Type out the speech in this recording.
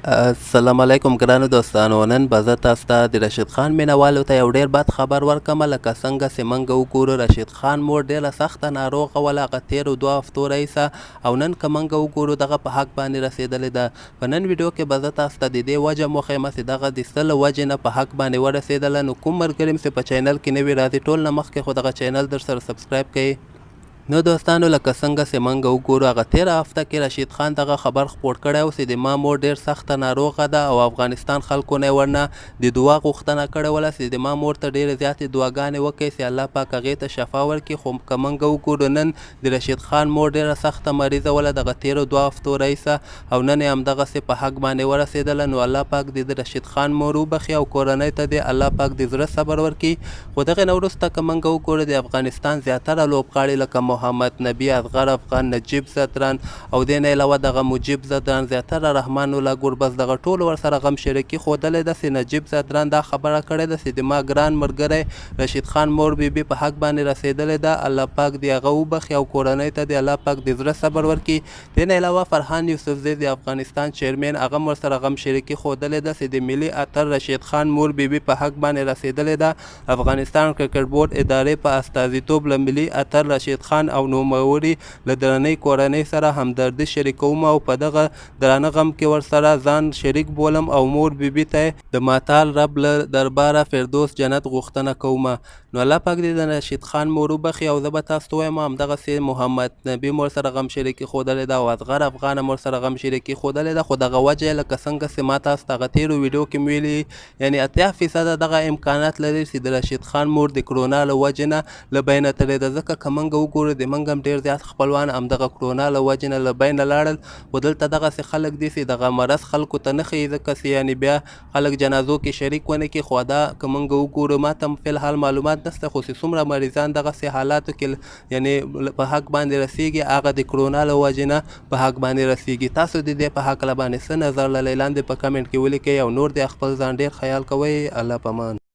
السلام علیکم ګرانو دوستانو. نن به زه تاسو ته د رشید خان مینوالو ته یو ډېر بد خبر ورکړم. لکه څنګه چې موږ وګورو رشید خان مور ډېره سخته ناروغه وله هغه تېرو 2 هفتو راهیسه، او نن که موږ وګورو دغه په حق باندې رسېدلې ده. په نن ویډیو کې به زه تاسو ته د دې وجه وښیم چې دغه د څه له وجې نه په حق باندې ورسېدله. نو کوم ملګري چې په چینل کې نوي راځي ټول نه مخکې خو دغه چینل در سره سبسکرایب کړئ. نو دوستانو لکه څنګه چې موږ وګورو هغه تېره هفته کې رشید خان دغه خبر خپور کړی و چې د ما مور ډېر سخته ناروغه ده، او افغانستان خلکو نه یې ورنه د دعا غوښتنه کړې وله چې د ما مور ته ډېرې زیاتې دعاګانې وکړي چې الله پاک هغې ته شفا ورکړي. خو که موږ وګورو نن د رشید خان مور ډېره سخته مریضه وله دغه تېرو 2 هفتو راهیسه، او نن یې همدغسې په حق باندې ورسېدله. نو الله پاک دې د رشید خان مور وبخي او کورنۍ ته دې الله پاک د زړه صبر ورکړي. خو دغې نه وروسته که موږ وګورو د افغانستان زیاتره لوبغاړي لکه محمد نبي، اصغر افغان، نجیب زدران او دې نه علاوه دغه مجیب زدران، زیاتره رحمان الله ګربز دغه ټول ورسره غم شریکي ښودلی ده چې نجیب زدران دا خبره کړې ده چې د ما ګران ملګری رشید خان مور بیبي په حق باندې رسېدلې ده. الله پاک دې هغه وبخي او کورنۍ ته دې الله پاک د زړه صبر ورکړي. دې نه علاوه فرحان یوسفزی د افغانستان چیرمین هغه هم ورسره غم شریکي ښودلی ده چې د ملي اتر رشید خان مور بیبي په حق باندې رسېدلې ده. افغانستان کرکټ بورډ ادارې په استازیتوب له ملي اتر رشید خان او نوموړي له درنۍ کورنۍ سره همدردي شریکوم او په دغه درانه غم کې ورسره ځان شریک بولم او مور بیبي ته د ماتال رب له درباره فردوس جنت غوښتنه کوم. نو الله پاک دې د رشید خان مور وبخي. او زه به تاسو ته وایم همدغسې محمد نبي مور سره غم شریکي ښودلې ده او اصغر افغان مور سره غم شریکي ښودلې ده. خو دغه وجه یې لکه څنګه چې ما تاسو ته هغه تېرو ویډیو کې مې ویلي، یعنې 80% دغه امکانات لري چې د رشید خان مور د کرونا له وجې نه له بینه تللې ده. ځکه که موږ وګورو د موږ هم ډېر زیات خپلوان همدغه کرونا له وجې نه له بینه لاړل. خو دلته دغسې خلک دي چې دغه مرض خلکو ته نه ښیي، ځکه چې یعنې بیا خلک جنازو کې شریک ونه کړي. خو دا که موږ وګورو ما ته فی الحال معلومات نشته، خو چې څومره مریضان دغسې حالاتو کې یعنې په حق باندې رسېږي هغه د کرونا له وجې نه په حق باندې رسېږي. تاسو د دې په هکله باندې څه نظر لرئ لاندې په کمنټ کې ولیکئ، او نور د خپل ځان ډېر خیال کوئ. الله پامان.